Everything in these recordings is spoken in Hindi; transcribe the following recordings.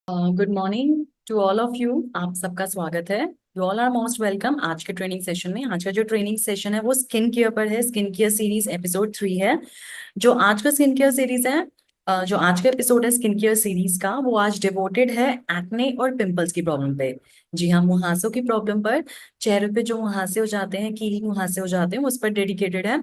Good morning to all of you. आप सबका स्वागत है। You all are most welcome आज के ट्रेनिंग सेशन में। आज का जो ट्रेनिंग सेशन है वो स्किन केयर पर है। स्किन केयर सीरीज एपिसोड 3 है। जो आज का स्किन केयर सीरीज है, जो आज का एपिसोड है स्किन केयर सीरीज का, वो आज डिवोटेड है एक्ने और पिंपल्स की प्रॉब्लम पे। जी हाँ, मुहासों की प्रॉब्लम पर। चेहरे पे जो मुहासे हो जाते हैं, कील मुहासे हो जाते हैं, उस पर डेडिकेटेड है।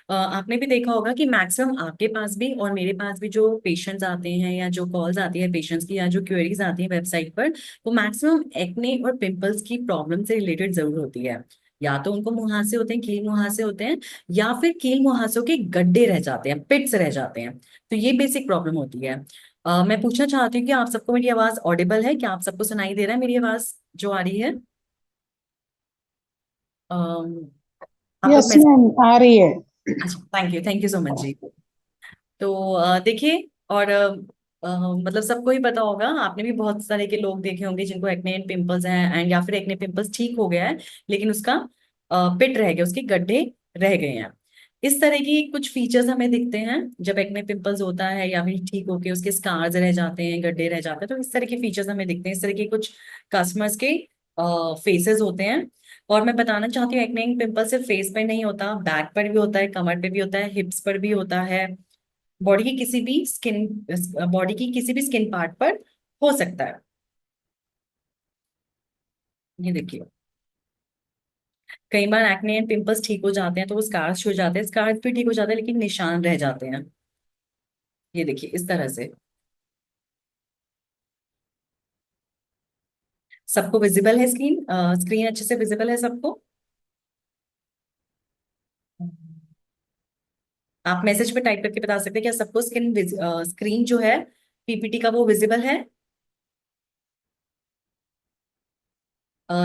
आपने भी देखा होगा कि मैक्सिमम आपके पास भी और मेरे पास भी जो पेशेंट्स आते हैं या जो कॉल्स आती है पेशेंट्स की या जो क्वेरीज आती है वेबसाइट पर, वो मैक्सिमम एक्ने और पिंपल्स की प्रॉब्लम से रिलेटेड जरूर होती है। या तो उनको मुहासे होते हैं, कील मुहासे होते हैं, या फिर कील मुहासों के गड्ढे रह जाते हैं, पिट्स रह जाते हैं। तो ये बेसिक प्रॉब्लम होती है। मैं पूछना चाहती हूँ कि आप सबको मेरी आवाज ऑडिबल है? क्या आप सबको सुनाई दे रहा है मेरी आवाज जो आ रही है? अम, आप लोग यस मैसेज। मैम, आ रही है। अच्छा, थैंक यू सो मच जी। तो देखिए, और मतलब सबको ही पता होगा, आपने भी बहुत सारे के लोग देखे होंगे जिनको एक्ने एंड पिंपल्स हैं, एंड या फिर एक्ने पिंपल्स ठीक हो गया है लेकिन उसका पिट रह गया, उसके गड्ढे रह गए हैं। इस तरह की कुछ फीचर्स हमें दिखते हैं जब एक्ने पिंपल्स होता है या फिर ठीक होके उसके स्कार्स रह जाते हैं, गड्ढे रह जाते हैं। तो इस तरह के फीचर्स हमें दिखते हैं। इस तरह के कुछ कस्टमर्स के फेसेस होते हैं। और मैं बताना चाहती हूँ, एक्ने पिंपल सिर्फ फेस पे नहीं होता, बैक पर भी होता है, कमर पे भी होता है, हिप्स पर भी होता है, बॉडी की किसी भी स्किन पार्ट पर हो सकता है। ये देखिए, कई बार एक्ने एंड पिंपल्स ठीक हो जाते हैं तो वो स्कार्स हो जाते हैं, स्कार्स भी ठीक हो जाते हैं लेकिन निशान रह जाते हैं। ये देखिए इस तरह से। सबको विजिबल है स्क्रीन? स्क्रीन अच्छे से विजिबल है सबको? आप मैसेज पे टाइप करके बता सकते हैं क्या सबको स्क्रीन जो है पीपीटी का वो विजिबल है?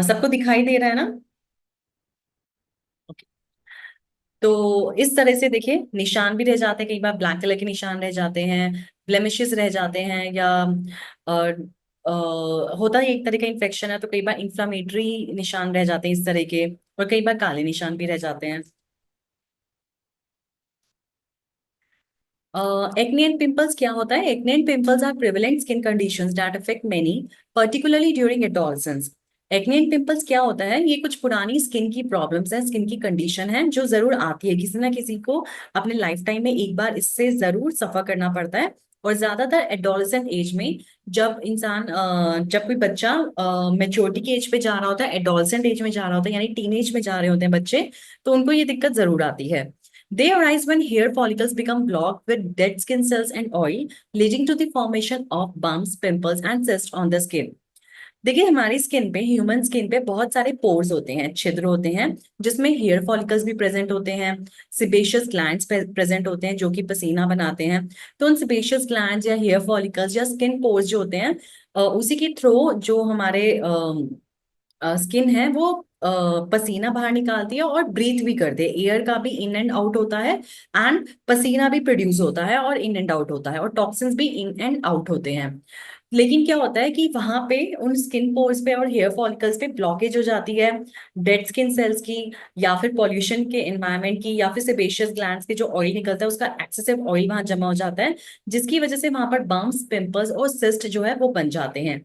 सबको दिखाई दे रहा है ना? Okay. तो इस तरह से देखिए, निशान भी रह जाते हैं, कई बार ब्लैक कलर के निशान रह जाते हैं, ब्लेमिशेस रह जाते हैं, या अ, अ, होता है एक तरह का इन्फेक्शन है तो कई बार इंफ्लामेटरी निशान रह जाते हैं इस तरह के, और कई बार काले निशान भी रह जाते हैं। एक्ने एंड पिंपल्स क्या होता है? Acne and pimples are prevalent skin conditions that affect many, particularly during adolescence. Acne and pimples क्या होता है? ये कुछ पुरानी स्किन की प्रॉब्लम्स हैं, स्किन की कंडीशन है जो जरूर आती है किसी ना किसी को अपने लाइफ टाइम में, एक बार इससे जरूर सफर करना पड़ता है। और ज्यादातर एडोलसेंट एज में, जब इंसान जब कोई बच्चा मेच्योरिटी की एज पे जा रहा होता है, एडोलसेंट एज में जा रहा होता है, यानी टीनेज में जा रहे होते हैं बच्चे, तो उनको ये दिक्कत जरूर आती है। They arise when hair follicles become blocked with dead skin cells and oil, leading to the formation of bumps, pimples, and cysts on the skin. देखिए, हमारी स्किन पे, ह्यूमन स्किन पे बहुत सारे पोर्स होते हैं, छिद्र होते हैं, जिसमें हेयर फॉलिकल्स भी प्रेजेंट होते हैं, सिबेशियस ग्लैंड्स प्रेजेंट होते हैं जो कि पसीना बनाते हैं। तो उन सिबेशियस ग्लैंड्स या हेयर फॉलिकल्स या स्किन पोर्स जो होते हैं, उसी के थ्रू जो हमारे स्किन है वो पसीना बाहर निकालती है और ब्रीथ भी करते हैं। एयर का भी इन एंड आउट होता है, एंड पसीना भी प्रोड्यूस होता है और इन एंड आउट होता है, और टॉक्सिन्स भी इन एंड आउट होते हैं। लेकिन क्या होता है कि वहां पे उन स्किन पोर्स पे और हेयर फॉलिकल्स पे ब्लॉकेज हो जाती है, डेड स्किन सेल्स की, या फिर पॉल्यूशन के एनवायरनमेंट की, या फिर सेबेशियस ग्लैंड्स के जो ऑयल निकलता है उसका एक्सेसिव ऑयल वहां जमा हो जाता है, जिसकी वजह से वहां पर बम्प्स, पिंपल्स और सिस्ट जो है वो बन जाते हैं।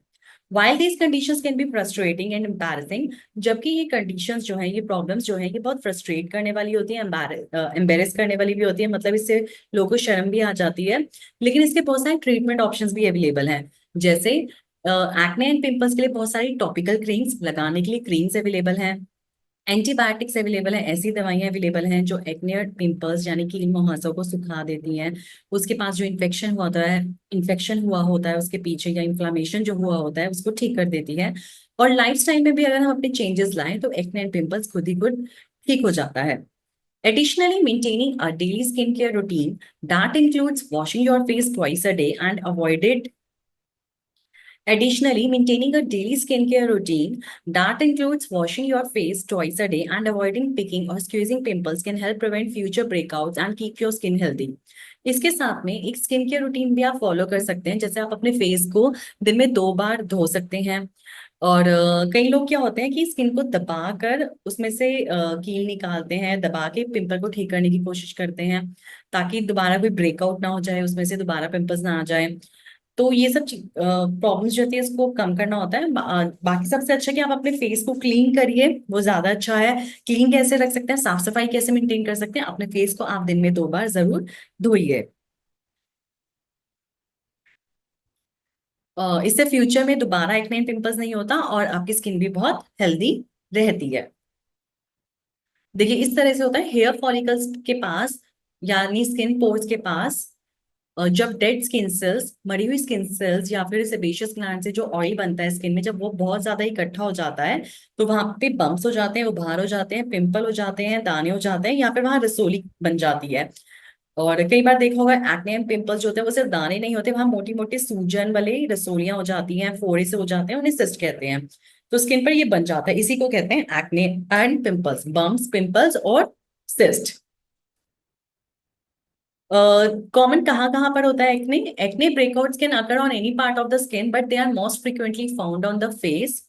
While these conditions can be frustrating and embarrassing, जबकि ये कंडीशंस जो हैं, ये प्रॉब्लम्स जो हैं, ये बहुत फ्रस्ट्रेट करने वाली होती है, एम्बेरस करने वाली भी होती है, मतलब इससे लोगों को शर्म भी आ जाती है। लेकिन इसके बहुत सारे ट्रीटमेंट ऑप्शंस भी अवेलेबल हैं। जैसे एक्ने एंड पिंपल्स के लिए बहुत सारी टॉपिकल क्रीम्स, लगाने के लिए क्रीम्स अवेलेबल हैं, एंटीबायोटिक्स अवेलेबल है, ऐसी दवाइयां अवेलेबल हैं जो एक्ने और पिंपल्स यानी कि इन मुहासों को सुखा देती हैं। उसके पास जो इन्फेक्शन हुआ होता है उसके पीछे, या इन्फ्लामेशन जो हुआ होता है उसको ठीक कर देती है। और लाइफस्टाइल में भी अगर हम अपने चेंजेस लाएं तो एक्ने एंड पिंपल्स खुद ही खुद ठीक हो जाता है। Additionally, maintaining a daily skincare routine that includes washing your face twice a day and avoided Additionally, maintaining a daily skincare routine that includes washing your face twice a day and avoiding picking or squeezing pimples can help prevent future breakouts and keep your skin healthy. इसके साथ में एक स्किन केयर रूटीन भी आप फॉलो कर सकते हैं, जैसे आप अपने फेस को दिन में 2 बार धो सकते हैं। और कई लोग क्या होते हैं कि स्किन को दबा कर उसमें से कील निकालते हैं, दबा के पिंपल को ठीक करने की कोशिश करते हैं ताकि दोबारा कोई ब्रेकआउट ना हो जाए, उसमें से दोबारा पिंपल्स ना आ जाए। तो ये सब प्रॉब्लम्स जो होती है इसको कम करना होता है। बाकी सबसे अच्छा कि आप अपने फेस को क्लीन करिए, वो ज्यादा अच्छा है। क्लीन कैसे रख सकते हैं, साफ सफाई कैसे मेंटेन कर सकते हैं, अपने फेस को आप दिन में 2 बार जरूर धोइए। इससे फ्यूचर में दोबारा एक्ने पिंपल्स नहीं होता और आपकी स्किन भी बहुत हेल्दी रहती है। देखिए इस तरह से होता है, हेयर फॉलिकल्स के पास यानी स्किन पोर्स के पास जब डेड स्किन सेल्स, मरी हुई स्किन सेल्स या फिर सेबेशियस ग्लैंड से जो ऑयल बनता है स्किन में, जब वो बहुत ज्यादा इकट्ठा हो जाता है तो वहां पे बम्प्स हो जाते हैं, उभार हो जाते हैं, पिंपल हो जाते हैं, दाने हो जाते हैं, या फिर वहां रसोली बन जाती है। और कई बार देखा होगा एक्ने एंड पिंपल्स जो होते हैं वो सिर्फ दाने नहीं होते, वहां मोटी मोटी सूजन वाले रसोलियां हो जाती हैं, फोड़े से हो जाते हैं, उन्हें सिस्ट कहते हैं। तो स्किन पर ये बन जाता है, इसी को कहते हैं acne and pimples, bumps, pimples और सिस्ट। कॉमन कहाँ कहाँ पर होता है acne? Acne breakouts can occur on any part of the skin but they are most frequently found on the face.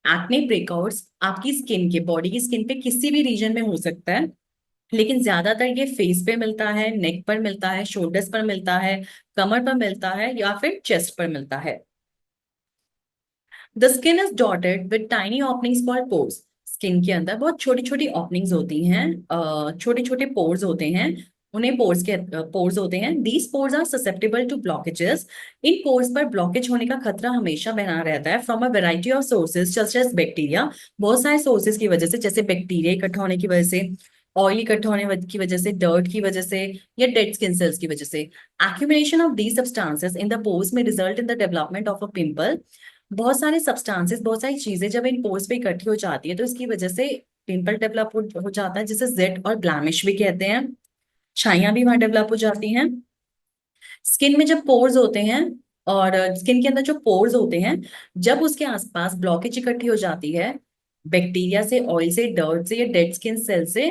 Acne breakouts आपकी स्किन के, बॉडी की स्किन पे किसी भी रीजन में हो सकता है, लेकिन ज्यादातर ये फेस पे मिलता है, नेक पर मिलता है, शोल्डर्स पर मिलता है, कमर पर मिलता है या फिर चेस्ट पर मिलता है। The skin is dotted with tiny openings called pores. Skin के अंदर बहुत छोटी छोटी ओपनिंग्स होती हैं, छोटे छोटे पोर्स होते हैं, उन्हें पोर्स होते हैं। These pores are susceptible to blockages. इन पोर्स पर ब्लॉकेज होने का खतरा हमेशा बना रहता है from a variety of sources such as bacteria. बहुत सारे सोर्सेज की वजह से, जैसे बैक्टीरिया इकट्ठा होने की वजह से, ऑयल इकट्ठा होने की वजह से, डर्ट की वजह से, या डेड स्किन सेल्स की वजह से। Accumulation of these substances in the pores में result in the development of a pimple. बहुत सारे सब्सटेंसेस, बहुत सारी चीजें जब इन पोर्स पे इकट्ठी हो जाती है तो इसकी वजह से पिंपल डेवलप हो जाता है, जिसे जेड और ब्लैमिश भी कहते हैं। छाइयां भी वहां डेवलप हो जाती हैं। स्किन में जब पोर्स होते हैं, और स्किन के अंदर जो पोर्स होते हैं, जब उसके आसपास ब्लॉकेज इकट्ठी हो जाती है बैक्टीरिया से, ऑयल से, डर्ट से या डेड स्किन सेल से,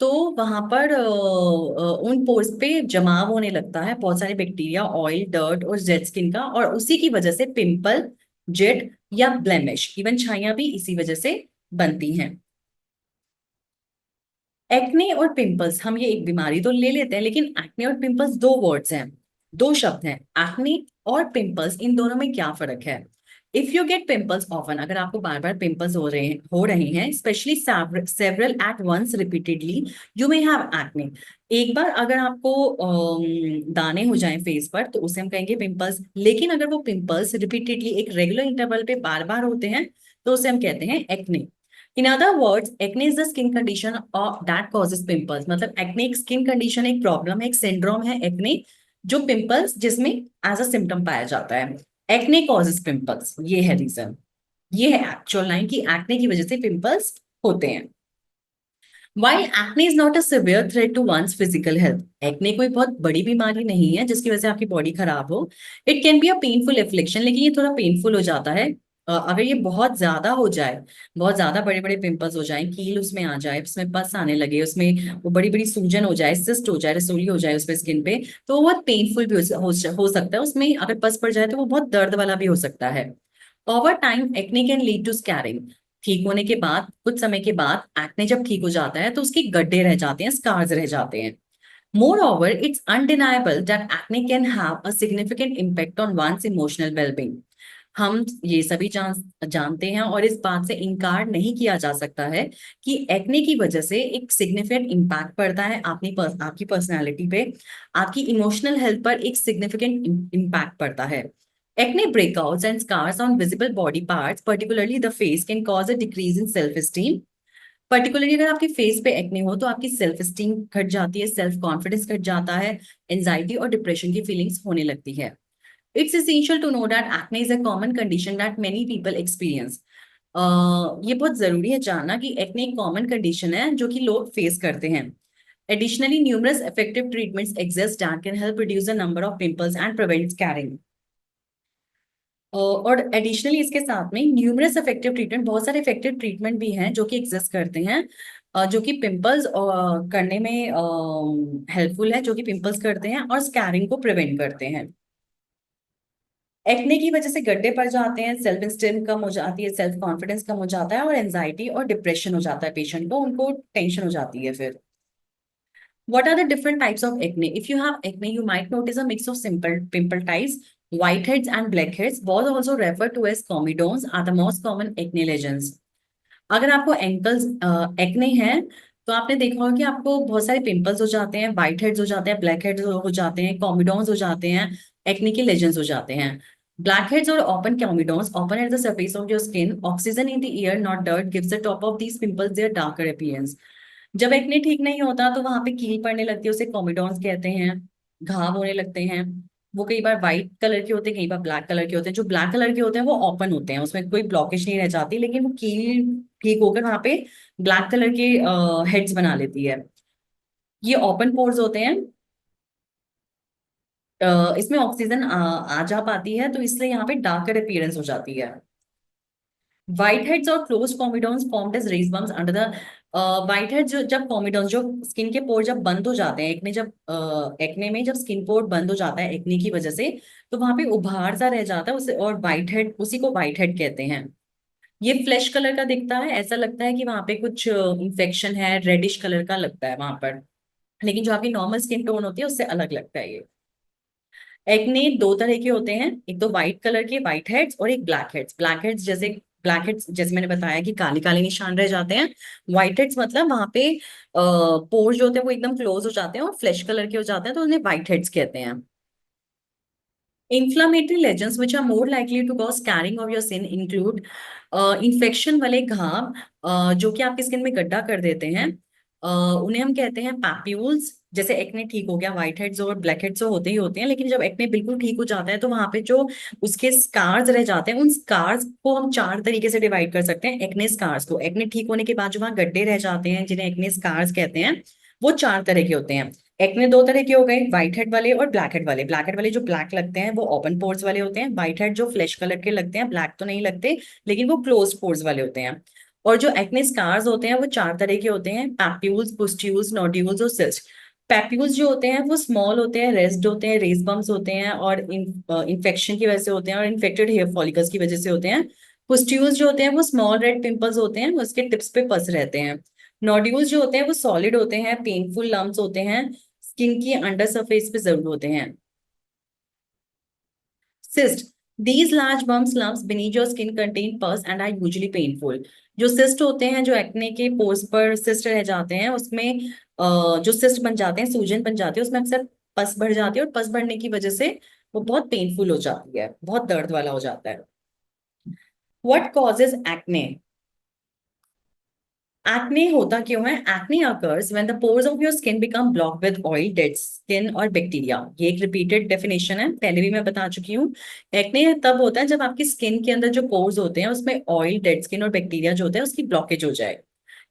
तो वहां पर उन पोर्स पे जमाव होने लगता है बहुत सारे बैक्टीरिया, ऑयल, डर्ट और जेड स्किन का, और उसी की वजह से पिंपल, जेड या ब्लेमिश, इवन छाइयां भी इसी वजह से बनती हैं। एक्ने और पिंपल्स, हम ये एक बीमारी तो ले लेते हैं, लेकिन एक्ने और पिंपल्स दो वर्ड्स हैं, दो शब्द हैं। एक्ने और पिंपल्स, इन दोनों में क्या फर्क है? If you get pimples often, अगर आपको बार बार पिंपल्स हो रहे हैं specially several at once repeatedly, you may have acne. एक बार अगर आपको दाने हो जाएं फेस पर तो उसे हम कहेंगे पिंपल्स, लेकिन अगर वो पिंपल्स रिपीटेडली एक रेगुलर इंटरवल पे बार बार होते हैं तो उसे हम कहते हैं acne. In other words, acne is the skin condition that causes pimples. मतलब एक्ने एक स्किन कंडीशन, एक प्रॉब्लम है, एक सिंड्रोम है एक्ने, जो पिंपल्स जिसमें एज अ सिम्टम पाया जाता है। एक्ने कॉजेज पिंपल्स, ये है रीजन, ये है एक्चुअल लाइन कि एक्ने की वजह से पिंपल्स होते हैं। While acne is not a severe threat to one's physical health, acne कोई बहुत बड़ी बीमारी नहीं है जिसकी वजह से आपकी बॉडी खराब हो। It can be a painful affliction, लेकिन ये थोड़ा पेनफुल हो जाता है अगर ये बहुत ज्यादा हो जाए, बहुत ज्यादा बड़े बड़े पिंपल्स हो जाए, कील उसमें आ जाए, उसमें पस आने लगे, उसमें वो बड़ी बड़ी सूजन हो जाए, सिस्ट हो जाए, रसोली हो जाए उस पे, स्किन पे, तो वो बहुत पेनफुल भी हो सकता है। उसमें अगर पस पड़ जाए तो वो बहुत दर्द वाला भी हो सकता है। Over time acne can lead to scarring. ठीक होने के बाद कुछ समय के बाद एक्ने जब ठीक हो जाता है तो उसके गड्ढे रह जाते हैं, स्कार्स रह जाते हैं। Moreover it's undeniable that acne can have a significant impact on one's emotional wellbeing. हम ये सभी जानते हैं और इस बात से इनकार नहीं किया जा सकता है कि एक्ने की वजह से एक सिग्निफिकेंट इम्पैक्ट पड़ता है आपकी पर्सनालिटी पे, आपकी इमोशनल हेल्थ पर एक सिग्निफिकेंट इम्पैक्ट पड़ता है। Acne breakouts and scars on visible body parts, particularly the face, can cause a decrease in self-esteem. Particularly अगर आपके फेस पे एक्ने हो तो आपकी सेल्फ एस्टीम घट जाती है, सेल्फ कॉन्फिडेंस घट जाता है, एंजाइटी और डिप्रेशन की फीलिंग्स होने लगती है। It's essential to know that acne is a common condition that many people experience. ये बहुत जरूरी है जानना कि एक्ने एक कॉमन कंडीशन है जो कि लोग फेस करते हैं। Additionally, numerous effective treatments exist that can help reduce the number of pimples and prevent scarring. और एडिशनली इसके साथ में न्यूमरस इफेक्टिव ट्रीटमेंट, बहुत सारे इफेक्टिव ट्रीटमेंट भी हैं जो कि एग्जिस्ट करते हैं, जो कि पिंपल्स करने में हेल्पफुल है, जो कि पिंपल्स करते हैं और स्कैरिंग को प्रिवेंट करते हैं। एक्ने की वजह से गड्ढे पड़ जाते हैं, सेल्फ स्टीम कम हो जाती है, सेल्फ कॉन्फिडेंस कम हो जाता है और एंजाइटी और डिप्रेशन हो जाता है पेशेंट को, उनको टेंशन हो जाती है फिर। What are the different types of acne? If you have acne, you might notice a mix of simple pimple types, Whiteheads and blackheads, was also referred to as comedones, are the most common acne lesions. अगर आपको एंकल्स एक्ने है तो आपने देखा होगा कि आपको बहुत सारे पिंपल्स हो जाते हैं, वाइट हेड्स हो जाते हैं, ब्लैक हेड्स हो जाते हैं, कॉमिडोन्स हो जाते हैं, एक्ने के लेजेंस हो जाते हैं. ब्लैक हेड्स और open comedones open at the surface of your skin. Oxygen in the air not dirt gives the top of these pimples their darker appearance. जब एक्ने ठीक नहीं होता तो वहां पे कील पड़ने लगती है, उसे कॉमिडोन्स कहते हैं. घाव होने लगते हैं. वो कई बार वाइट कलर के होते हैं, कई बार ब्लैक कलर के होते हैं. जो ब्लैक कलर के होते हैं वो ओपन होते हैं, उसमें कोई ब्लॉकेज नहीं रह जाती, लेकिन वो कील ठीक होकर वहां पे ब्लैक कलर के हेड्स बना लेती है. ये ओपन पोर्स होते हैं. इसमें ऑक्सीजन आ जा पाती है तो इसलिए यहाँ पे डार्कर अपीयरेंस हो जाती है. व्हाइट हेड्स और closed comedones formed as raised bumps under the. Whitehead जो जब कॉमिडोन्स जो स्किन के पोर जब बंद हो जाते हैं एक्ने, जब एक्ने में जब स्किन पोर बंद हो जाता है एक्ने की वजह से, तो वहां पे उभार सा रह जाता है उसे, और व्हाइट हेड, उसी को व्हाइट हेड कहते हैं. ये फ्लैश कलर का दिखता है, ऐसा लगता है कि वहां पे कुछ इंफेक्शन है, रेडिश कलर का लगता है वहां पर. लेकिन जो आपकी नॉर्मल स्किन टोन होती है उससे अलग लगता है ये. एक्ने दो तरह के होते हैं, एक तो व्हाइट कलर के व्हाइट हेड्स और एक ब्लैक हेड्स. ब्लैक हेड्स जैसे मैंने बताया कि काले काले निशान रह जाते हैं. व्हाइट हेड्स मतलब वहां पे पोर्स जो होते हैं वो एकदम क्लोज हो जाते हैं और फ्लैश कलर के हो जाते हैं, तो उन्हें व्हाइट हेड्स कहते हैं. Inflammatory lesions which are more likely to cause scarring of your skin include infection वाले घाव, जो कि आपकी स्किन में गड्ढा कर देते हैं. उन्हें हम कहते हैं पैप्यूल्स. जैसे एक्ने ठीक हो गया, व्हाइट हेड्स और ब्लैक हेड्स तो होते ही होते हैं, लेकिन जब एक्ने बिल्कुल ठीक हो जाता है तो वहां पे जो उसके स्कार्स रह जाते हैं, उन स्कार्स को हम चार तरीके से डिवाइड कर सकते हैं. एक्ने स्कार्स को, एक्ने ठीक होने के बाद जो वहां गड्ढे रह जाते हैं जिन्हें एक्ने स्कार्स कहते हैं, वो चार तरह के होते हैं. एक्ने दो तरह के हो गए, व्हाइट हेड वाले और ब्लैक हेड वाले. ब्लैक हेड वाले जो ब्लैक लगते हैं वो ओपन पोर्स वाले होते हैं. व्हाइट हेड जो फ्लैश कलर के लगते हैं, ब्लैक तो नहीं लगते, लेकिन वो क्लोज पोर्स वाले होते हैं. और जो एक्ने स्कार्स होते हैं वो चार तरह के होते हैं: पैप्यूल्स, पुस्ट्यूल्स, नोड्यूल्स और सिस्ट. पैप्यूल्स जो होते हैं वो स्मॉल होते हैं, रेस्ड होते हैं, रेस बम्स होते हैं और इन्फेक्शन की वजह से होते हैं और इन्फेक्टेड हेयर फॉलिकल्स की वजह से होते हैं. पुस्ट्यूल्स जो होते हैं वो स्मॉल रेड पिंपल्स होते हैं, उसके टिप्स पे पस रहते हैं. नोड्यूल्स जो होते हैं वो सॉलिड होते हैं, पेनफुल लम्प्स होते हैं, स्किन की अंडर सरफेस पे जरूर होते हैं. Cyst. These large bumps lumps beneath your skin contain pus and are usually painful. जो सिस्ट होते हैं, जो एक्ने के पोर्स पर सिस्ट रह जाते हैं उसमें जो सिस्ट बन जाते हैं, सूजन बन जाती है, उसमें अक्सर पस बढ़ जाती है और पस बढ़ने की वजह से वो बहुत पेनफुल हो जाती है, बहुत दर्द वाला हो जाता है. What causes acne? एक्ने होता क्यों है? Acne occurs when the pores of your skin become blocked with oil, dead skin और बैक्टीरिया. ये एक रिपीटेड डेफिनेशन है, पहले भी मैं बता चुकी हूँ. एक्ने तब होता है जब आपकी स्किन के अंदर जो पोर्स होते हैं उसमें ऑयल, डेड स्किन और बैक्टीरिया जो होता है उसकी ब्लॉकेज हो जाए.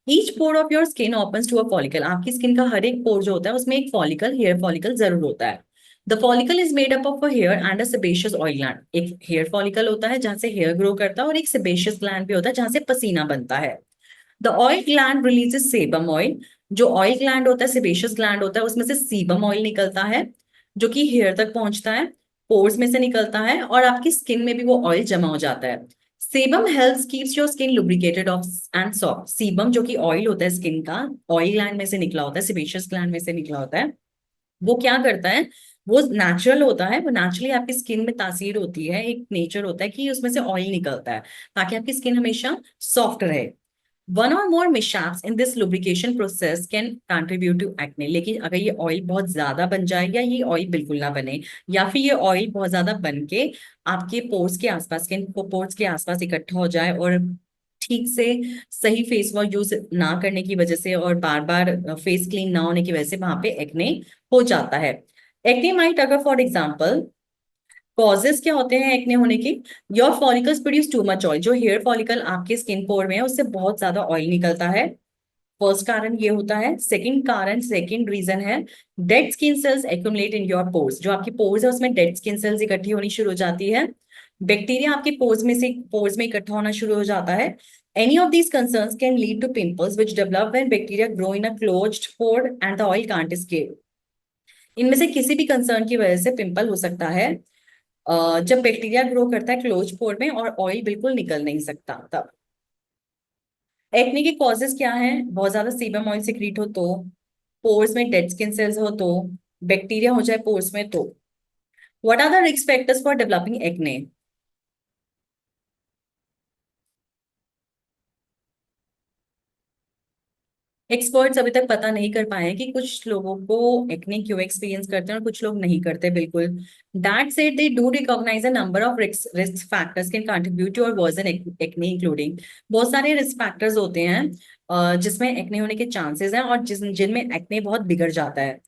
Each pore of your skin opens to a follicle. आपकी स्किन का हर एक पोर जो होता है उसमें एक फॉलिकल, हेयर फॉलिकल जरूर होता है. The follicle is made up of a hair and a sebaceous oil gland. एक हेयर फॉलिकल होता है जहां से हेयर ग्रो करता है और एक सेबेशियस ग्लैंड भी होता है जहां से पसीना बनता है. The oil gland releases sebum oil. जो ऑयल ग्लैंड होता है, सेबेशियस ग्लैंड होता है, उसमें से सीबम ऑयल निकलता है जो कि हेयर तक पहुंचता है, पोर्स में से निकलता है और आपकी स्किन में भी वो ऑयल जमा हो जाता है. Sebum helps keeps your skin lubricated of and soft. Sebum जो कि ऑयल होता है स्किन का, ऑयल ग्लैंड में से निकला होता है, सेबेशियस ग्लैंड में से निकला होता है. वो क्या करता है? वो नेचुरल होता है, वो नेचुरली आपकी स्किन में तासीर होती है, एक नेचर होता है कि उसमें से ऑयल निकलता है ताकि आपकी स्किन हमेशा सॉफ्ट रहे. वन और मोर mishaps in this lubrication process can contribute to acne. लेकिन अगर ये ऑयल बहुत ज्यादा बन जाए या ये ऑयल बिल्कुल ना बने, या फिर ये ऑयल बहुत ज्यादा बन के आपके पोर्स के आसपास, स्किन पोर्स के आसपास इकट्ठा हो जाए और ठीक से सही फेस वॉश यूज ना करने की वजह से और बार बार फेस क्लीन ना होने की वजह से वहां पे एक्ने हो जाता है. एक्ने माइट अगर फॉर एग्जाम्पल, कॉजेस क्या होते हैं एक्ने होने की? Your follicles produce too much oil. जो हेयर फॉलिकल आपके स्किन पोर में है उससे बहुत ज्यादा ऑयल निकलता है. फर्स्ट कारण ये होता है. सेकंड कारण, सेकंड रीजन है dead skin cells accumulate in your pores. जो आपकी पोर्स है उसमें डेड स्किन सेल्स इकट्ठी होनी शुरू हो जाती है. बैक्टीरिया आपके पोर्स में इकट्ठा होना शुरू हो जाता है. Any of these concerns can lead to pimples which develop when bacteria grow in a closed pore and the oil can't escape. इनमें से किसी भी कंसर्न की वजह से पिंपल हो सकता है जब बैक्टीरिया ग्रो करता है क्लोज पोर में और ऑयल बिल्कुल निकल नहीं सकता तब. एक्ने के कॉजेस क्या हैं? बहुत ज्यादा सीबम ऑयल सिक्रीट हो तो, पोर्स में डेड स्किन सेल्स हो तो, बैक्टीरिया हो जाए पोर्स में तो, what are the risk factors for developing acne? Experts अभी तक पता नहीं कर पाए हैं कि कुछ लोगों को एक्ने क्यों एक्सपीरियंस करते हैं और कुछ लोग नहीं करते, बिल्कुल। That said they do recognise a number of risk factors can contribute to or worsen acne, including बहुत सारे रिस्क फैक्टर्स होते हैं जिसमें एक्ने होने के चांसेस हैं और जिनमें एक्ने बहुत बिगड़ जाता है।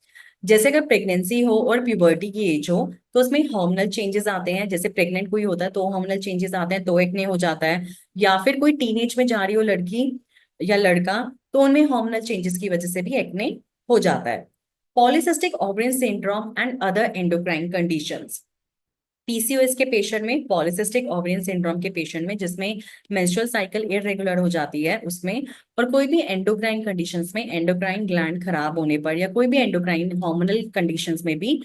जैसे अगर प्रेगनेंसी हो और प्यूबर्टी की एज हो तो उसमें हार्मोनल चेंजेस आते हैं। जैसे प्रेग्नेंट कोई होता है तो हार्मोनल चेंजेस आते हैं तो एक्ने हो जाता है। या फिर कोई टीनेज में जा रही हो लड़की या लड़का, तो उनमें हार्मोनल चेंजेस की वजह से भी एक्ने हो जाता है। Polycystic ovarian syndrome and other endocrine conditions. PCOS के पेशेंट में, पॉलीसिस्टिक ओवरियन सिंड्रोम के पेशेंट में जिसमें मेंस्ट्रुअल साइकिल इरेगुलर हो जाती है उसमें, और कोई भी एंडोक्राइन कंडीशंस में, एंडोक्राइन ग्लैंड खराब होने पर या कोई भी एंडोक्राइन हार्मोनल कंडीशंस में भी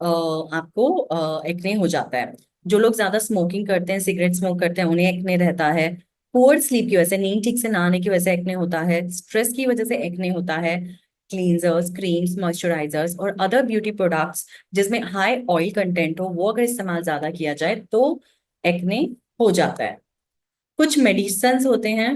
आपको एक्ने हो जाता है। जो लोग ज्यादा स्मोकिंग करते हैं, सिगरेट स्मोक करते हैं, उन्हें एक्ने रहता है। पुअर स्लीप की वजह से, नींद ठीक से ना आने की वजह से एक्ने होता है। स्ट्रेस की वजह से एक्ने होता है। क्लींजर्स, क्रीम्स, मॉइस्चराइजर्स और अदर ब्यूटी प्रोडक्ट्स जिसमें हाई ऑयल कंटेंट हो, वो अगर इस्तेमाल ज्यादा किया जाए तो एक्ने हो जाता है। कुछ मेडिसिन्स होते हैं,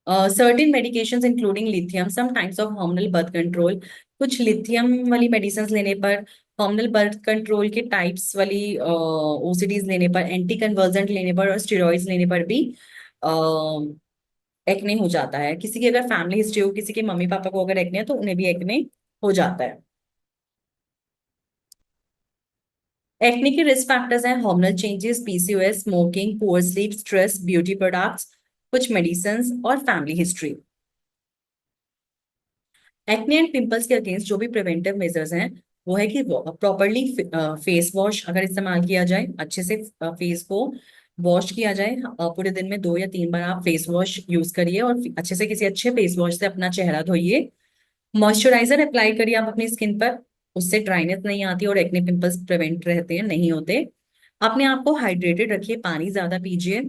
certain medications including lithium, some types of hormonal birth control. कुछ लिथियम वाली मेडिसिन लेने पर, हार्मोनल बर्थ कंट्रोल के टाइप्स वाली ओसीडीज लेने पर, एंटी कन्वर्जेंट लेने पर और स्टेरॉइड्स लेने पर भी एक्ने हो जाता है। किसी की अगर फैमिली हिस्ट्री हो, किसी के मम्मी पापा को अगर एक्ने है तो उन्हें भी एक्ने हो जाता है। एक्ने के रिस्क फैक्टर्स हैं hormonal changes, PCOS, smoking, poor sleep, stress, beauty products, कुछ मेडिसिन और family history. Acne and pimples के अगेंस्ट जो भी प्रिवेंटिव मेजर्स हैं वो है कि प्रॉपरली फेस वॉश अगर इस्तेमाल किया जाए, अच्छे से फेस को वॉश किया जाए। पूरे दिन में 2 या 3 बार आप फेस वॉश यूज करिए और अच्छे से किसी अच्छे फेस वॉश से अपना चेहरा धोइए। मॉइस्चराइजर अप्लाई करिए आप अपनी स्किन पर, उससे ड्राइनेस नहीं आती और एक्ने पिंपल्स प्रिवेंट रहते हैं, नहीं होते। अपने आप को हाइड्रेटेड रखिए, पानी ज्यादा पीजिए।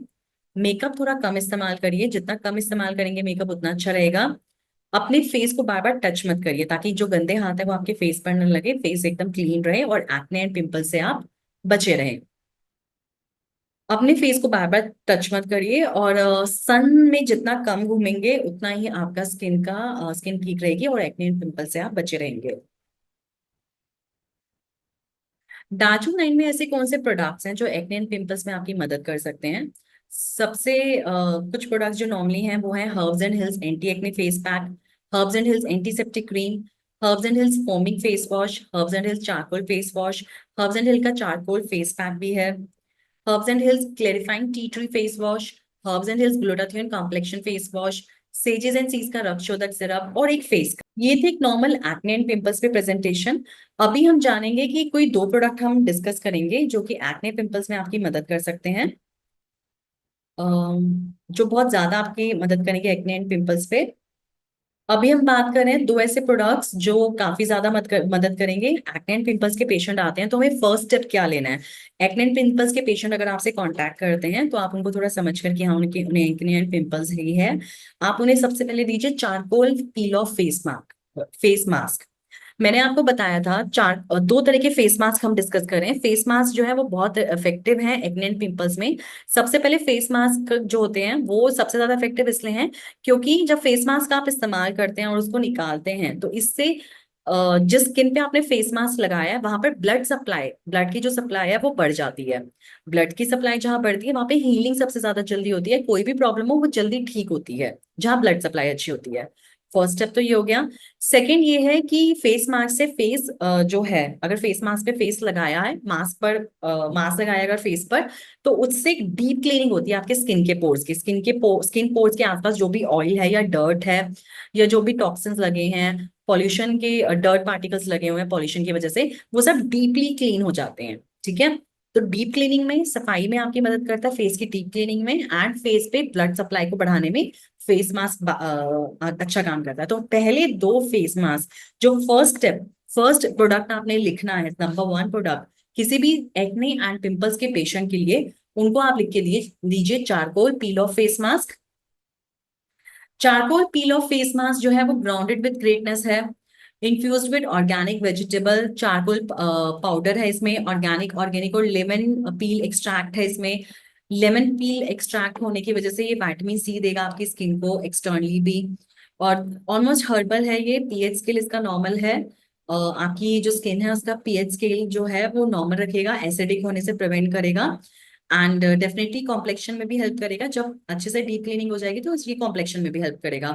मेकअप थोड़ा कम इस्तेमाल करिए, जितना कम इस्तेमाल करेंगे मेकअप उतना अच्छा रहेगा। अपने फेस को बार बार टच मत करिए ताकि जो गंदे हाथ है वो आपके फेस पर न लगे, फेस एकदम क्लीन रहे और एक्ने एंड पिंपल से आप बचे रहें। अपने फेस को बार बार टच मत करिए और सन में जितना कम घूमेंगे उतना ही आपका स्किन ठीक रहेगी और एक्ने एंड पिंपल से आप बचे रहेंगे। दार्जिलिंग लाइन में ऐसे कौन से प्रोडक्ट्स हैं जो एक्ने एंड पिंपल्स में आपकी मदद कर सकते हैं? सबसे कुछ प्रोडक्ट्स जो नॉर्मली हैं वो हैं herbs and hills anti acne face pack, herbs and hills antiseptic cream, herbs and hills foaming face wash, herbs and hills charcoal face wash, herbs and hill का चारकोल फेस पैक भी है, herbs and hills clarifying tea tree face wash, herbs and hills glutathione complexion face wash, sages and seas का रक्तशोधक सिरप और एक फेस। ये थे एक नॉर्मल एक्ने एंड पिंपल्स पे प्रेजेंटेशन। अभी हम जानेंगे कि कोई 2 प्रोडक्ट हम डिस्कस करेंगे जो कि एक्ने पिंपल्स में आपकी मदद कर सकते हैं, जो बहुत ज्यादा आपकी मदद करेंगे एक्ने एंड पिंपल्स पे। अभी हम बात करें 2 ऐसे प्रोडक्ट्स जो काफी ज्यादा मदद करेंगे। एक्ने एंड पिंपल्स के पेशेंट आते हैं तो हमें फर्स्ट स्टेप क्या लेना है? एक्ने एंड पिंपल्स के पेशेंट अगर आपसे कांटेक्ट करते हैं तो आप उनको थोड़ा समझ कर कि हाँ उनके उन्हें एक्ने एंड पिंपल्स ही है, आप उन्हें सबसे पहले दीजिए charcoal peel of face mask. मैंने आपको बताया था 2 तरह के फेस मास्क हम डिस्कस करें। फेस मास्क जो है वो बहुत इफेक्टिव है एक्ने एंड पिंपल्स में। सबसे पहले फेस मास्क जो होते हैं वो सबसे ज्यादा इफेक्टिव इसलिए हैं क्योंकि जब फेस मास्क आप इस्तेमाल करते हैं और उसको निकालते हैं तो इससे जिस स्किन पे आपने फेस मास्क लगाया है वहां पर ब्लड सप्लाई, ब्लड की जो सप्लाई है वो बढ़ जाती है। ब्लड की सप्लाई जहां बढ़ती है वहां पे हीलिंग सबसे ज्यादा जल्दी होती है, कोई भी प्रॉब्लम हो वो जल्दी ठीक होती है जहां ब्लड सप्लाई अच्छी होती है। फर्स्ट स्टेप तो ये हो गया। सेकंड ये है कि फेस मास्क से फेस जो है, अगर फेस मास्क पे फेस लगाया है, मास्क पर मास्क लगाया अगर फेस पर, तो उससे डीप क्लीनिंग होती है आपके स्किन के पोर्स की। स्किन पोर्स के आसपास जो भी ऑयल है या डर्ट है या जो भी टॉक्सिन्स लगे हैं, पॉल्यूशन के डर्ट पार्टिकल्स लगे हुए हैं पॉल्यूशन की वजह से, वो सब डीपली क्लीन हो जाते हैं। ठीक है, तो डीप क्लीनिंग में, सफाई में आपकी मदद करता है फेस की डीप क्लीनिंग में, एंड फेस पे ब्लड सप्लाई को बढ़ाने में फेस मास्क अच्छा काम करता है। तो पहले 2 फेस मास्क, जो फर्स्ट प्रोडक्ट आपने लिखना है, नंबर 1 प्रोडक्ट किसी भी एक्ने एंड पिंपल्स के पेशेंट के लिए, उनको आप लिख के लीजिए charcoal peel of face mask. Charcoal peel of face mask जो है वो ग्राउंडेड विद ग्रेटनेस है। Infused with organic vegetable charcoal powder है इसमें, ऑर्गेनिक और लेमन पील एक्सट्रैक्ट है इसमें। लेमन पील एक्सट्रैक्ट होने की वजह से ये विटामिन सी देगा आपकी स्किन को एक्सटर्नली भी। और ऑलमोस्ट हर्बल है ये, पीएच स्केल इसका नॉर्मल है। आपकी जो स्किन है उसका पीएच स्केल जो है वो नॉर्मल रखेगा, एसिडिक होने से प्रिवेंट करेगा। एंड डेफिनेटली कॉम्प्लेक्शन में भी हेल्प करेगा, जब अच्छे से डीप क्लीनिंग हो जाएगी तो ये कॉम्प्लेक्शन में भी हेल्प करेगा।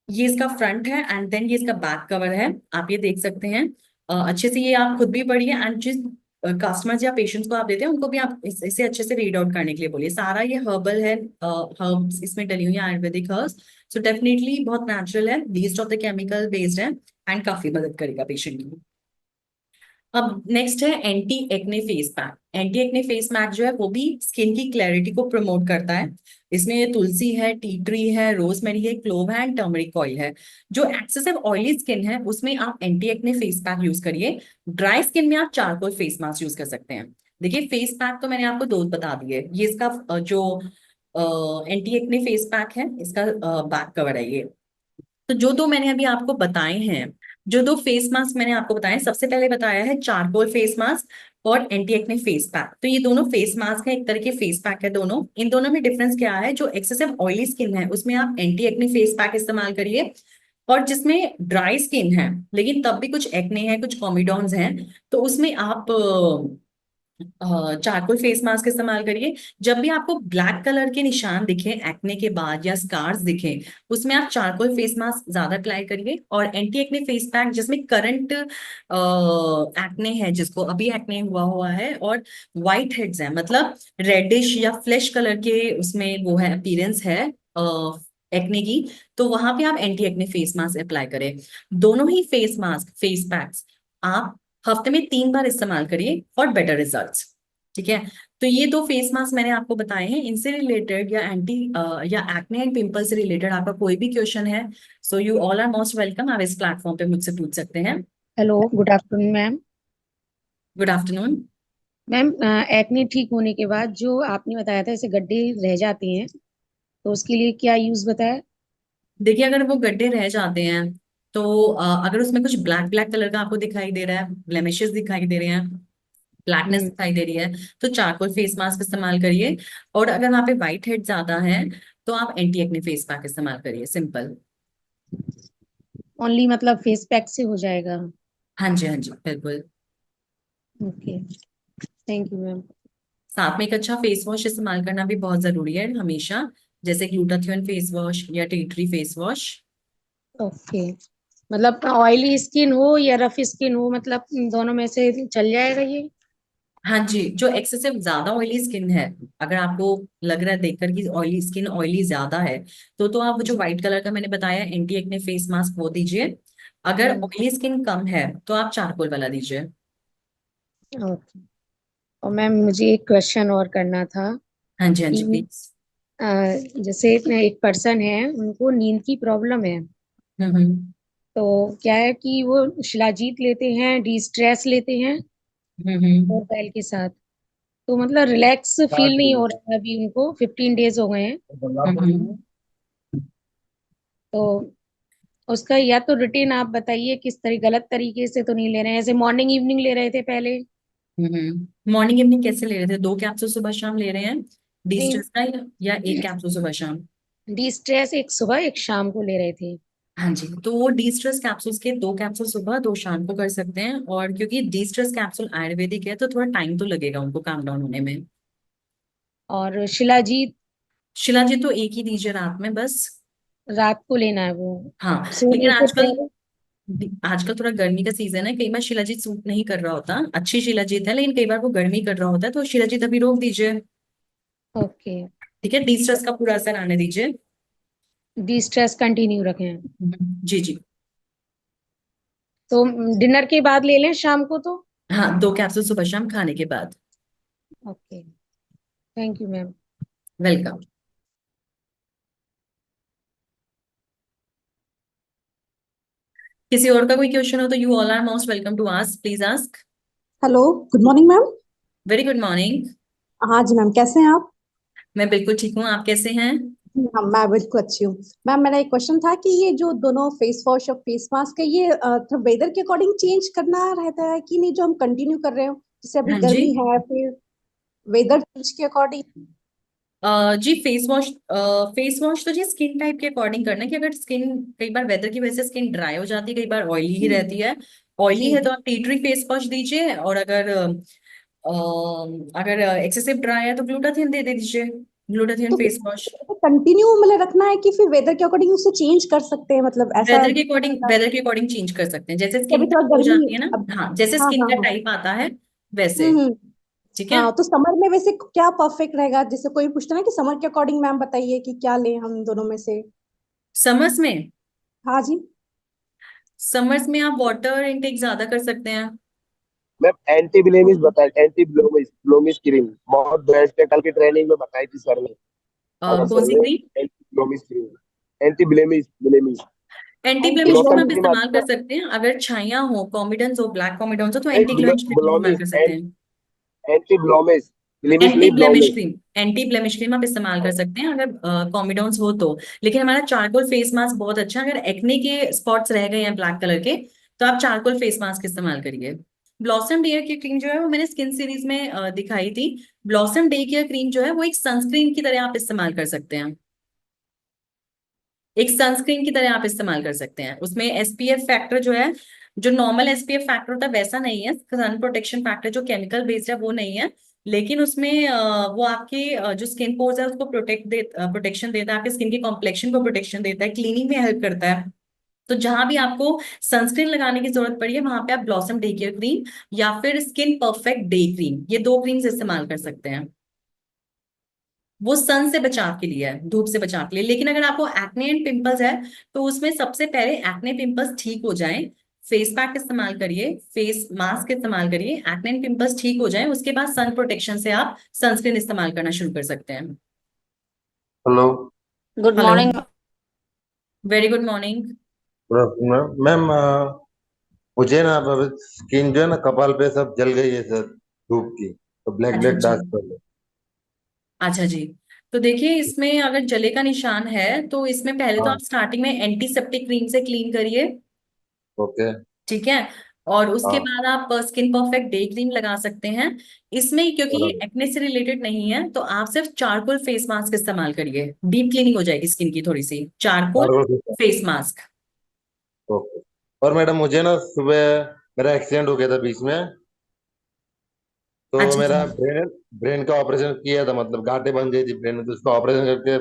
ये इसका फ्रंट है एंड देन ये इसका बैक कवर है, आप ये देख सकते हैं। अच्छे से ये आप खुद भी पढ़िए एंड जिस कस्टमर्स या पेशेंट्स को आप देते हैं उनको भी आप इसे अच्छे से रीड आउट करने के लिए बोलिए। सारा ये हर्बल है, हर्ब्स इसमें डली हुई है, आयुर्वेदिक हर्ब्स। सो डेफिनेटली बहुत नेचुरल है, least of the chemical based है एंड काफी मदद करेगा पेशेंट की। अब नेक्स्ट है anti acne face pack. Anti acne face pack जो है वो भी स्किन की क्लैरिटी को प्रमोट करता है। इसमें ये तुलसी है, टी ट्री है, रोजमेरी है, क्लोव है एंड टर्मरिक ऑयल है। जो एक्सेसिव ऑयली स्किन है उसमें आप anti acne face pack use करिए। ड्राई स्किन में आप चारकोल फेस मास्क यूज कर सकते हैं। देखिए फेस पैक तो मैंने आपको दो बता दिए, ये इसका जो एंटी एक्ने फेस पैक है इसका बैक कवर है ये। तो जो दो मैंने अभी आपको बताए हैं, जो दो फेस मास्क मैंने आपको बताए, सबसे पहले बताया है चारकोल फेस मास्क और एंटी एक्ने फेस पैक। तो ये दोनों फेस मास्क है, एक तरह के फेस पैक है दोनों। इन दोनों में डिफरेंस क्या है, जो एक्सेसिव ऑयली स्किन है उसमें आप एंटी एक्ने फेस पैक इस्तेमाल करिए, और जिसमें ड्राई स्किन है लेकिन तब भी कुछ एक्ने है, कुछ कॉमिडॉन्स हैं, तो उसमें आप चारकोल फेस मास्क इस्तेमाल करिए। जब भी आपको ब्लैक कलर के निशान दिखे एक्ने के बाद या स्कार्स दिखे, उसमें आप चारकोल फेस मास्क ज्यादा अप्लाई करिए। और एंटी एक्ने फेस पैक जिसमें करंट एक्ने है, जिसको अभी एक्ने हुआ हुआ है और व्हाइट हेड्स है, मतलब रेडिश या फ्लेश कलर के उसमें वो है अपीयरेंस है एक्ने की, तो वहां पे आप anti acne face mask apply करें। दोनों ही फेस मास्क फेस पैक्स आप हफ्ते में 3 बार इस्तेमाल करिए फॉर बेटर रिजल्ट्स। ठीक है, तो ये दो फेस मास्क मैंने आपको बताए हैं। इनसे रिलेटेड या या एक्ने एंड पिंपल से रिलेटेड आपका कोई भी क्वेश्चन है, so you all are most welcome, आप इस प्लेटफॉर्म पे मुझसे पूछ सकते हैं। Hello, good afternoon ma'am. Good afternoon. Ma'am, acne ठीक होने के बाद जो आपने बताया था ऐसे गड्ढे रह जाते हैं, तो उसके लिए क्या यूज बताया? देखिए अगर वो गड्ढे रह जाते हैं तो अगर उसमें कुछ ब्लैक ब्लैक कलर का आपको दिखाई दे रहा है, ब्लेमिशेस दिखाई दे रहे हैं, ब्लैकनेस हम्म। दिखाई दे रही है, तो चारकोल फेस मास्क इस्तेमाल करिए। और अगर वहां पे व्हाइट हेड ज्यादा है तो आप एंटी एक्ने फेस पैक इस्तेमाल करिए, सिंपल। ओनली मतलब फेस पैक से हो जाएगा? हाँ जी, हाँ जी, बिल्कुल। Okay, thank you ma'am. साथ में एक अच्छा फेस वॉश इस्तेमाल करना भी बहुत जरूरी है हमेशा, जैसे ग्लूटाथियोन फेस वॉश या T tree face wash. Okay, मतलब ऑयली स्किन हो या रफ स्किन हो, मतलब इन दोनों में से चल जाएगा ये? हाँ जी, जो एक्सेसिव ज्यादा ऑयली स्किन है, अगर आपको लग रहा है देखकर कि ऑयली स्किन ऑयली ज्यादा है, तो आप वो जो व्हाइट कलर का मैंने बताया एंटी एक्ने फेस मास्क वो दीजिए। अगर हम्म। ऑयली स्किन कम है तो आप चारकोल वाला दीजिए। ओके। और मैम मुझे एक क्वेश्चन और करना था हाँ जी, हाँ जी, कि प्लीज। अ, जैसे एक पर्सन है, उनको नींद की प्रॉब्लम है। हम्म, तो क्या है कि वो शिलाजीत लेते हैं, डी स्ट्रेस लेते हैं हम्म, हम्म, और बैल के साथ, तो मतलब रिलैक्स फील नहीं हो रहा है। अभी उनको 15 डेज हो गए हैं। हम्म, तो उसका या तो रूटीन आप बताइए, किस तरह गलत तरीके से तो नहीं ले रहे हैं? ऐसे मॉर्निंग इवनिंग ले रहे थे पहले। मॉर्निंग इवनिंग कैसे ले रहे थे, 2 कैप्सूल सुबह शाम ले रहे हैं डी नहीं, स्ट्रेस का, या एक कैप्सूल सुबह शाम? डी स्ट्रेस एक सुबह एक शाम को ले रहे थे। हाँ जी, तो वो डी स्ट्रेस कैप्सूल्स के 2 कैप्सूल सुबह 2 शाम को कर सकते हैं। और क्योंकि डी स्ट्रेस कैप्सूल आयुर्वेदिक है तो थोड़ा टाइम तो लगेगा उनको काम डाउन होने में। और शिलाजीत शिलाजीत तो एक ही दीजिए रात में बस। रात को लेना है वो, हाँ, लेकिन सोने से आजकल पहले। आजकल थोड़ा गर्मी का सीजन है, कई बार शिलाजीत सूट नहीं कर रहा होता, अच्छी शिलाजीत है लेकिन कई बार वो गर्मी कर रहा होता है, तो शिलाजीत अभी रोक दीजिए। ओके, ठीक है, डी स्ट्रेस का पूरा असर आने दीजिए। डी स्ट्रेस कंटिन्यू रखें। जी जी। तो डिनर के बाद ले लें शाम को तो? हाँ, 2 कैप्सूल सुबह शाम खाने के बाद। Okay, thank you ma'am. Welcome. किसी और का कोई क्वेश्चन हो तो you all are most welcome to ask, please ask. Hello, good morning ma'am. Very good morning. हाँ जी मैम, कैसे हैं आप? मैं बिल्कुल ठीक हूँ, आप कैसे हैं? हाँ, मैं बिल्कुल अच्छी हूँ। मैम, मेरा एक क्वेश्चन था कि ये जो दोनों फेस वॉश और फेस मास्क है, ये वेदर के अकॉर्डिंग चेंज करना रहता है कि नहीं, जो हम कंटिन्यू कर रहे हो? जैसे अभी हाँ जी। गर्मी है, फिर वेदर चेंज के अकॉर्डिंग। जी फेस वॉश तो जी स्किन टाइप के अकॉर्डिंग करना है कि अगर स्किन कई बार वेदर की वजह से स्किन ड्राई हो जाती है, कई बार ऑयली ही रहती है। ऑयली जी है जी। तो आप टी ट्री फेस वॉश दीजिए, और अगर एक्सेसिव ड्राई है तो ग्लूटाथियन दे दीजिए, ग्लूटाथियन तो फेस वॉश। कंटिन्यू मतलब रखना है कि फिर वेदर के अकॉर्डिंग उसे चेंज कर सकते हैं, मतलब ऐसा? वेदर के अकॉर्डिंग चेंज कर सकते हैं, जैसे अभी स्किन थोड़ा टाइप हो गर्मी जाती है अब। ना, हाँ जैसे हाँ स्किन हाँ का हाँ। टाइप आता है वैसे। हम्म। ठीक है। हाँ, तो समर में वैसे क्या परफेक्ट रहेगा? जैसे कोई पूछता है ना कि समर के अकॉर्डिंग मैम बताइए कि क्या लें हम दोनों में से। समर्स में हाँ जी। समर्स में आप वाटर इनटेक ज्यादा कर सकते हैं। मैम एंटी ब्लेमिश बताए, एंटी ब्लोमिश ब्लोमिश क्रीम बहुत बेस्ट है, कल की ट्रेनिंग में बताई थी सर ने। कौन सर सी ने cream? Anti blemish cream, anti blemish blemish anti anti blemish cream ग्लोटन आप ब्लोमिश। क्रीम इस्तेमाल आती कर है। सकते हैं, अगर छाइयाँ हो, कॉमिडन्स हो, ब्लैक कॉमिडन्स हो, तो नहीं एंटी ब्लेमिश क्रीम इस्तेमाल ब्लोमिश कर सकते हैं। एंटी ब्लोमिश, ब्लेमिश एंटी नहीं blemish blemish. Cream anti blemish cream आप इस्तेमाल कर सकते हैं अगर कॉमिडोन्स हो तो। लेकिन हमारा चारकोल फेस मास्क बहुत अच्छा है, अगर एक्ने के स्पॉट्स रह गए हैं ब्लैक कलर के, तो आप चारकोल फेस मास्क इस्तेमाल करिए। ब्लॉसम डे की क्रीम जो है वो मैंने स्किन सीरीज में दिखाई थी। ब्लॉसम डे की क्रीम जो है वो एक सनस्क्रीन की तरह आप इस्तेमाल कर सकते हैं। एक सनस्क्रीन की तरह आप इस्तेमाल कर सकते हैं, उसमें एसपीएफ फैक्टर जो है, जो नॉर्मल एसपीएफ फैक्टर होता है वैसा नहीं है, सन प्रोटेक्शन फैक्टर जो केमिकल बेस्ड है वो नहीं है। लेकिन उसमें वो आपके जो स्किन पोर्स है उसको प्रोटेक्शन देता है, आपके स्किन की कॉम्प्लेक्शन को प्रोटेक्शन देता है, क्लीनिंग में हेल्प करता है। तो जहां भी आपको सनस्क्रीन लगाने की जरूरत पड़ी है वहां पे आप ब्लॉसम डे केयर क्रीम या फिर स्किन परफेक्ट डे क्रीम, ये दो क्रीम्स इस्तेमाल कर सकते हैं। वो सन से बचाव के लिए है, धूप से बचाव के लिए। लेकिन अगर आपको एक्ने एंड पिंपल्स है तो उसमें सबसे पहले एक्ने पिंपल्स ठीक हो जाएं, फेस पैक इस्तेमाल करिए, फेस मास्क इस्तेमाल करिए, एक्ने एंड पिंपल्स ठीक हो जाएं, उसके बाद सन प्रोटेक्शन से आप सनस्क्रीन इस्तेमाल करना शुरू कर सकते हैं। Hello. Good hello. Morning. Very good morning. Good afternoon ma'am. मुझे ना अब स्किन जो है ना कपाल पे सब जल गई है सर, धूप की, तो ब्लैक अच्छा ब्लैक जी। Dark circle. अच्छा जी। तो देखिए इसमें अगर जले का निशान है तो इसमें पहले तो हाँ। आप स्टार्टिंग में एंटीसेप्टिक क्रीम से क्लीन करिए। ओके। ठीक है। और उसके हाँ। बाद आप स्किन परफेक्ट डे क्रीम लगा सकते हैं। इसमें क्योंकि ये बराबर। एक्ने से रिलेटेड नहीं है तो आप सिर्फ चारकोल फेस मास्क इस्तेमाल करिए, डीप क्लीनिंग हो जाएगी स्किन की थोड़ी सी, चारकोल चारकोल ठीक है। Face mask. ओके। और मैडम मुझे ना सुबह मेरा एक्सीडेंट हो गया था बीच में, तो अच्छा जी। मेरा ब्रेन ब्रेन का ऑपरेशन किया था, मतलब गांठें बन गई थी ब्रेन में, तो उसका ऑपरेशन करके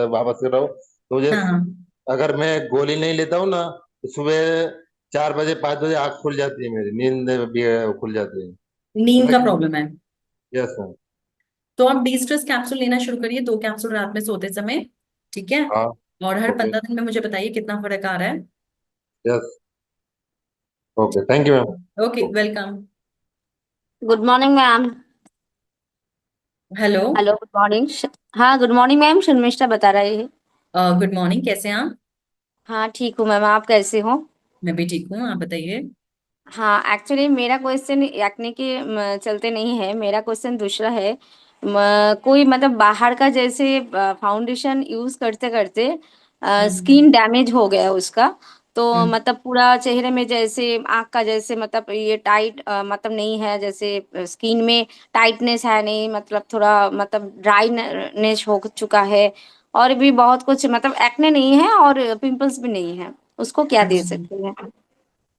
वापस कर रहा हूँ। तो मुझे हाँ हाँ। अगर मैं गोली नहीं लेता हूँ ना, तो सुबह 4 बजे 5 बजे आँख खुल जाती है, मेरी नींद भी खुल जाती है। तो नींद मैं, का प्रॉब्लम है यस मैम। तो आप डी स्ट्रेस कैप्सूल लेना शुरू करिए, 2 कैप्सूल रात में सोते समय। ठीक है। हाँ। और हर ओके। 15 दिन में मुझे बताइए कितना फर्क आ रहा है। Yes. Okay, thank you ma'am. Okay, welcome. Good morning ma'am. Hello. Hello, good morning. हाँ, गुड मॉर्निंग मैम, शर्मिष्ठा बता रही है। गुड मॉर्निंग, कैसे हैं आप? हाँ ठीक हूँ मैम, आप कैसे हो? मैं भी ठीक हूँ, आप बताइए। हाँ, एक्चुअली मेरा क्वेश्चन एक्ने के चलते नहीं है, मेरा क्वेश्चन दूसरा है। कोई मतलब बाहर का जैसे फाउंडेशन यूज करते करते हम्म। स्किन डैमेज हो गया उसका, तो हम्म। मतलब पूरा चेहरे में जैसे आँख का जैसे मतलब ये टाइट मतलब नहीं है, जैसे स्किन में टाइटनेस है नहीं, मतलब थोड़ा मतलब ड्राईनेस हो चुका है। और भी बहुत कुछ मतलब एक्ने नहीं है और पिंपल्स भी नहीं है, उसको क्या दे अच्छा। सकते हैं?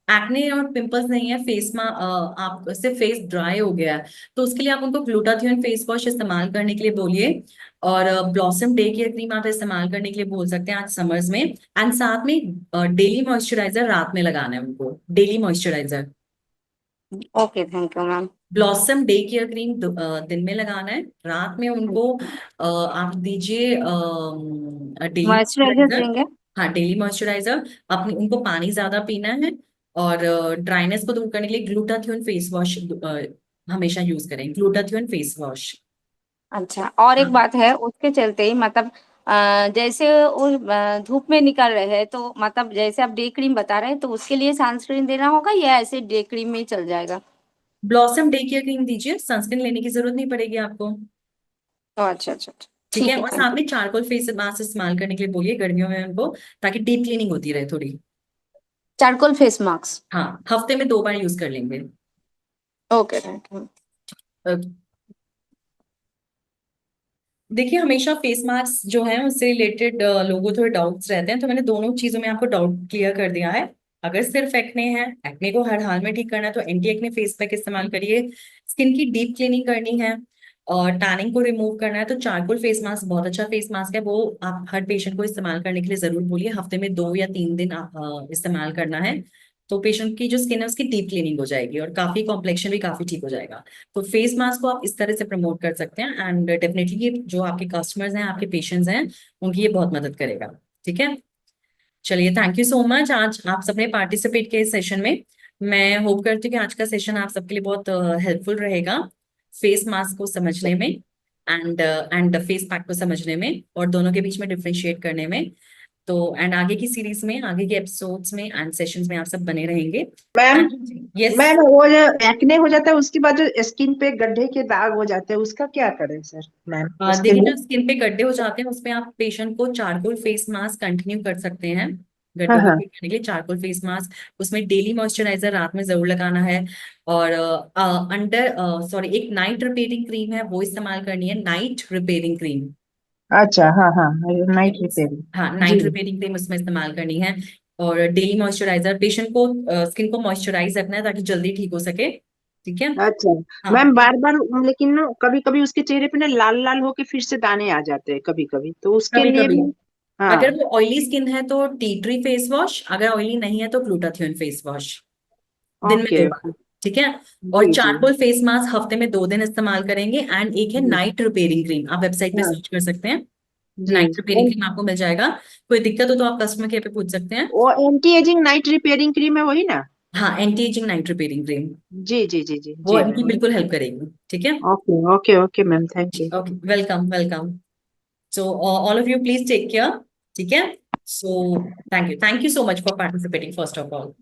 एक्ने और पिंपल्स नहीं है, फेस में आप से फेस ड्राई हो गया है तो उसके लिए आप उनको ग्लूटाथियोन फेस वॉश इस्तेमाल करने के लिए बोलिए। और ब्लॉसम डे केयर क्रीम आप इस्तेमाल करने के लिए बोल सकते हैं आज समर्स में। एंड साथ में डेली मॉइस्चराइजर रात में लगाना है उनको, daily moisturiser. Okay, thank you ma'am. Blossom day care cream दिन में लगाना है, रात में उनको आप दीजिए डेली मॉइस्चराइजर मॉइस्चराइजर। देंगे। हाँ, डेली मॉइस्चराइजर। अपने उनको पानी ज्यादा पीना है। और ड्राइनेस को दूर करने के लिए ग्लूटाथियोन फेस वॉश हमेशा यूज करें, ग्लूटाथियोन फेस वॉश। अच्छा, और एक बात है उसके चलते ही मतलब जैसे वो धूप में निकल रहे हैं, तो मतलब जैसे आप डे क्रीम बता रहे हैं, तो उसके लिए सनस्क्रीन देना होगा या ऐसे डे क्रीम में ही चल जाएगा? ब्लॉसम डे केयर क्रीम दीजिए, सनस्क्रीन लेने की जरूरत नहीं पड़ेगी आपको। तो अच्छा अच्छा अच्छा। ठीक है। ठीक है। और साथ में चारकोल फेस मास्क इस्तेमाल करने के लिए बोलिए गर्मियों में उनको, ताकि डीप क्लीनिंग होती रहे थोड़ी। Charcoal face mask. हाँ, हफ्ते में 2 बार यूज कर लेंगे। Okay, thank you. ओके। देखिए, हमेशा फेस मास्क जो है उससे रिलेटेड लोगों को थोड़े डाउट्स रहते हैं, तो मैंने दोनों चीजों में आपको डाउट क्लियर कर दिया है। अगर सिर्फ एक्ने है, एक्ने को हर हाल में ठीक करना है, तो एंटी एक्ने फेस पैक इस्तेमाल करिए। स्किन की डीप क्लीनिंग करनी है और टैनिंग को रिमूव करना है, तो चारकोल फेस मास्क बहुत अच्छा फेस मास्क है, वो आप हर पेशेंट को इस्तेमाल करने के लिए जरूर बोलिए। हफ्ते में 2 या 3 दिन इस्तेमाल करना है, तो पेशेंट की जो स्किन है उसकी डीप क्लीनिंग हो जाएगी और काफी कॉम्प्लेक्शन भी काफी ठीक हो जाएगा। तो फेस मास्क को आप इस तरह से प्रमोट कर सकते हैं, एंड डेफिनेटली ये जो आपके कस्टमर्स हैं, आपके पेशेंट्स हैं, उनकी ये बहुत मदद करेगा। ठीक है, चलिए, थैंक यू सो मच आज आप सबने पार्टिसिपेट किए इस सेशन में। मैं होप करती हूँ कि आज का सेशन आप सबके लिए बहुत हेल्पफुल रहेगा फेस मास्क को समझने में एंड फेस पैक को समझने में, और दोनों के बीच में डिफ्रेंशिएट करने में। तो एंड आगे की सीरीज में, आगे के एपिसोड्स में एंड सेशंस में आप सब बने रहेंगे। मैम यस, मैम वो जो एक्ने हो जाता है उसके बाद जो स्किन पे गड्ढे के दाग हो जाते हैं उसका क्या करें सर मैम उसके देखिए, लिए? जो स्किन पे गड्ढे हो जाते हैं उसमें आप पेशेंट को चारकोल फेस मास्क कंटिन्यू कर सकते हैं। हाँ गड्ढों को हाँ। ठीक करने के लिए चारकोल फेस मास्क, उसमें डेली मॉइस्चराइजर रात में जरूर लगाना है। और एक नाइट रिपेयरिंग क्रीम है, वो इस्तेमाल करनी है, नाइट रिपेयरिंग क्रीम। अच्छा, हाँ हाँ, नाइट ठीक है, रिपेयरिंग। हाँ, जी। नाइट रिपेयरिंग क्रीम उसमें इस्तेमाल करनी है। और डेली मॉइस्चराइजर, पेशेंट को स्किन को मॉइस्चराइज रखना है ताकि जल्दी ठीक हो सके। ठीक है। अच्छा हाँ, मैम, बार बार लेकिन ना कभी कभी उसके चेहरे पे ना लाल लाल होके फिर से दाने आ जाते हैं कभी कभी, तो उसके कभी लिए कभी भी। हाँ। अगर वो ऑयली स्किन है तो टी ट्री फेस वॉश, अगर ऑयली नहीं है तो ग्लूटाथियोन फेस वॉश, दिन में ओके 2 बार। ओके। ठीक है। और जी जी। चारकोल फेस मास्क हफ्ते में 2 दिन इस्तेमाल करेंगे, एंड एक है जी। नाइट रिपेयरिंग क्रीम, आप वेबसाइट पे हाँ। सर्च कर सकते हैं। जी। नाइट रिपेयरिंग क्रीम आपको मिल जाएगा। कोई दिक्कत हो तो आप कस्टमर केयर पे पूछ सकते हैं। वो anti ageing night repairing cream है वही ना? हाँ, anti ageing night repairing cream, जी जी जी जी वो जी इनकी मैम। बिल्कुल हेल्प करेगी। ठीक है। Okay okay okay ma'am, thank you. Okay, welcome welcome. So all of you please take care. ठीक है। So thank you so much for participating first of all.